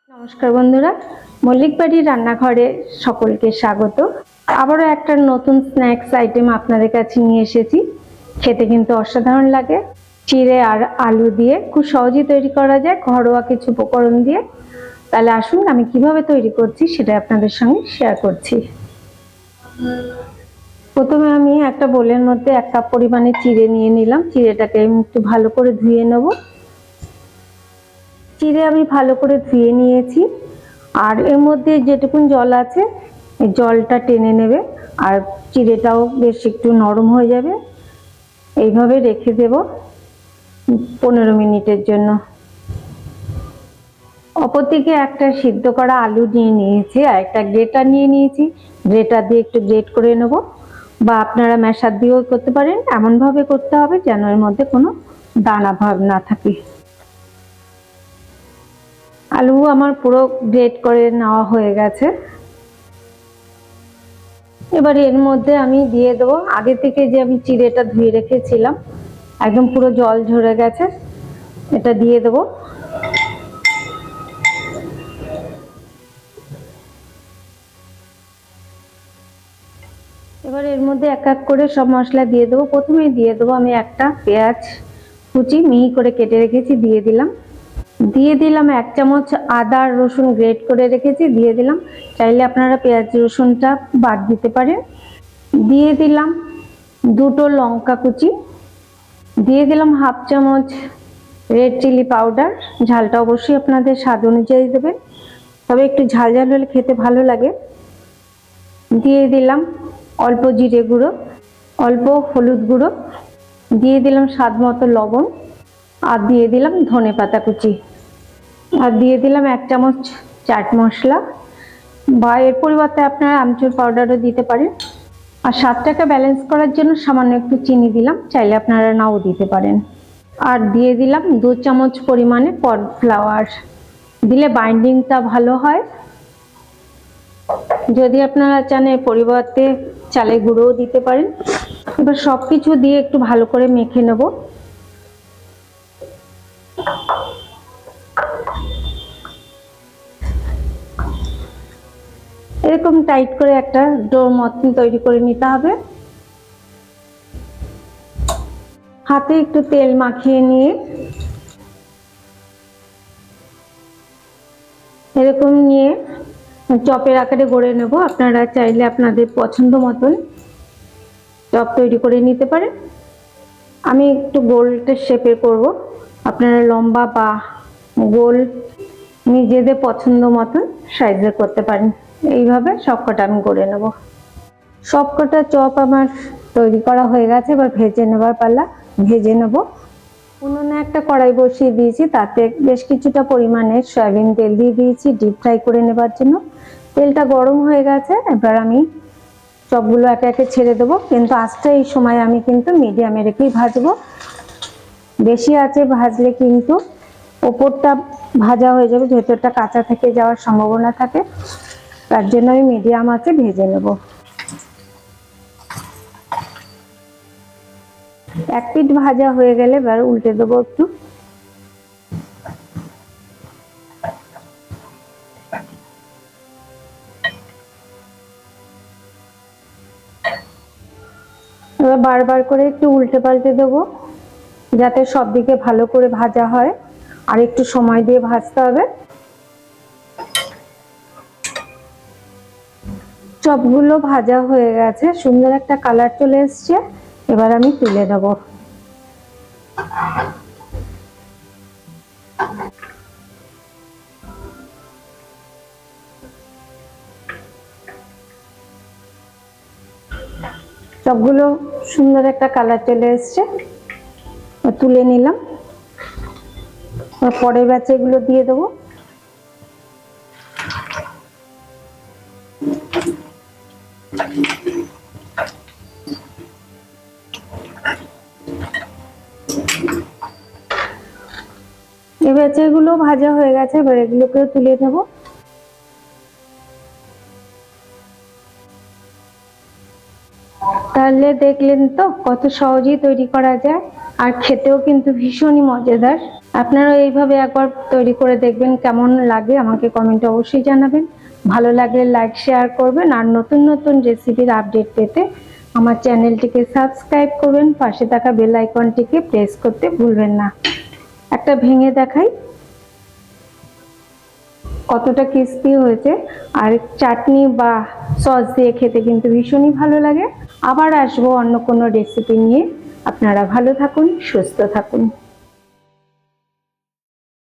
নমস্কার বন্ধুরা, মল্লিক বাড়ির রান্নাঘরে সকলকে স্বাগত। আবারও একটা নতুন স্ন্যাক্স আইটেম আপনাদের কাছে নিয়ে এসেছি। খেতে কিন্তু অসাধারণ লাগে। চিড়ে আর আলু দিয়ে খুব সহজেই তৈরি করা যায় ঘরোয়া কিছু উপকরণ দিয়ে। তাহলে আসুন আমি কিভাবে তৈরি করছি সেটা আপনাদের সঙ্গে শেয়ার করছি। প্রথমে আমি একটা বোলের মধ্যে 1 কাপ পরিমাণে চিড়ে নিয়ে নিলাম। চিড়েটাকে একটু ভালো করে ধুয়ে নেব। চিড়ে আমি ভালো করে ধুয়ে নিয়েছি, আর এর মধ্যে যেটুকুন জল আছে এই জলটা টেনে নেবে, আর চিড়েটাও বেশ একটু নরম হয়ে যাবে। এইভাবে রেখে দেব 15 মিনিটের জন্য। অপরদিকে একটা সিদ্ধ করা আলু নিয়ে নিয়েছি আর একটা গ্রেটার নিয়ে নিয়েছি। গ্রেটার দিয়ে একটু গ্রেট করে নেব, বা আপনারা ম্যাশার দিয়েও করতে পারেন। এমনভাবে করতে হবে যেন এর মধ্যে কোনো দানা ভাব না থাকে। আলু আমার পুরো গ্রেট করে নেওয়া হয়ে গেছে। এবার এর মধ্যে আমি দিয়ে দেবো আগে থেকে যে আমি চিড়েটা ধুয়ে রেখেছিলাম, একদম পুরো জল ঝরে গেছে, এটা দিয়ে দেবো। এবার এর মধ্যে এক এক করে সব মশলা দিয়ে দেবো। প্রথমেই দিয়ে দেবো আমি একটা পেঁয়াজ কুচি মিহি করে কেটে রেখেছি, দিয়ে দিলাম। দিয়ে দিলাম 1 চামচ আদা আর রসুন গ্রেট করে রেখেছি, দিয়ে দিলাম। চাইলে আপনারা পেঁয়াজ রসুনটা বাদ দিতে পারেন। দিয়ে দিলাম 2টো লঙ্কা কুচি, দিয়ে দিলাম 1/2 চামচ রেড চিলি পাউডার। ঝালটা অবশ্যই আপনাদের স্বাদ অনুযায়ী দেবেন, তবে একটু ঝাল ঝাল হলে খেতে ভালো লাগে। দিয়ে দিলাম অল্প জিরে গুঁড়ো, অল্প হলুদ গুঁড়ো, দিয়ে দিলাম স্বাদ মতো লবণ, আর দিয়ে দিলাম ধনে পাতা কুচি, আর দিয়ে দিলাম 1 চামচ চাট মশলা, বা এর পরিবর্তে আপনারা আমচুর পাউডারও দিতে পারেন। আর স্বাদটাকে ব্যালেন্স করার জন্য সামান্য একটু চিনি দিলাম, চাইলে আপনারা নাও দিতে পারেন। আর দিয়ে দিলাম 2 চামচ পরিমাণে কর্নফ্লাওয়ার, দিলে বাইন্ডিংটা ভালো হয়। যদি আপনারা চান এর পরিবর্তে চালের গুঁড়োও দিতে পারেন। এবার সবকিছু দিয়ে একটু ভালো করে মেখে নেব। এরকম টাইট করে একটা ডো মতন তৈরি করে নিতে হবে। হাতে একটু তেল মাখিয়ে নিয়ে এরকম নিয়ে চপের আকারে গড়ে নেব। আপনারা চাইলে আপনাদের পছন্দ মতন চপ তৈরি করে নিতে পারেন। আমি একটু গোলটের শেপে করব, আপনারা লম্বা বা গোল নিজেদের পছন্দ মতন সাইজে করতে পারেন। এইভাবে সবকটা আমি গড়ে নেব। সবকটা চপ আমার তৈরি করা হয়ে গেছে, এবার ভেজে নেবার পালা। ভেজে নেব। উনুনে একটা কড়াই বসিয়ে দিয়েছি, তাতে বেশ কিছুটা পরিমাণে সয়াবিন তেল দিয়ে দিয়েছি ডিপ ফ্রাই করে নেবার জন্য। তেলটা গরম হয়ে গেছে, এবার আমি চপগুলো একে একে ছেড়ে দেবো, কিন্তু আঁচটা এই সময় আমি কিন্তু মিডিয়ামে রেখেই ভাজবো। বেশি আঁচে ভাজলে কিন্তু ওপরটা ভাজা হয়ে যাবে, ভেতরটা কাঁচা থেকে যাওয়ার সম্ভাবনা থাকে। তার জন্য আমি মিডিয়াম আঁচে ভেজে নেব। এক পিঠ ভাজা হয়ে গেলে এবার উল্টে দেবো একটু। এবার বারবার করে একটু উল্টে পাল্টে দেবো, যাতে সব দিকে ভালো করে ভাজা হয়। আর একটু সময় দিয়ে ভাজতে হবে। চপগুলো ভাজা হয়ে গেছে, সুন্দর একটা কালার চলে এসছে। এবার আমি তুলে দেবো। সবগুলো সুন্দর একটা কালার চলে এসছে, তুলে নিলাম। পরের ব্যাচে এগুলো দিয়ে দেবো। এই ব্যাচে এগুলো ভাজা হয়ে গেছে, এবার এগুলোকেও তুলে নেবো। তাহলে দেখলেন তো কত সহজেই তৈরি করা যায়। আর খেতেও কিন্তু ভীষণই মজাদার। আপনারা এইভাবে একবার তৈরি করে দেখবেন, কেমন লাগে আমাকে কমেন্টে অবশ্যই জানাবেন। ভালো লাগলে লাইক শেয়ার করবেন, আর নতুন নতুন রেসিপির আপডেট পেতে আমার চ্যানেলটিকে সাবস্ক্রাইব করবেন, পাশে থাকা বেল আইকনটিকে প্রেস করতে ভুলবেন না। একটা ভেঙে দেখাই কতটা ক্রিস্পি হয়েছে, আর চাটনি বা সস দিয়ে খেতে কিন্তু ভীষণই ভালো লাগে। আবার আসবো অন্য কোনো রেসিপি নিয়ে। আপনারা ভালো থাকুন, সুস্থ থাকুন।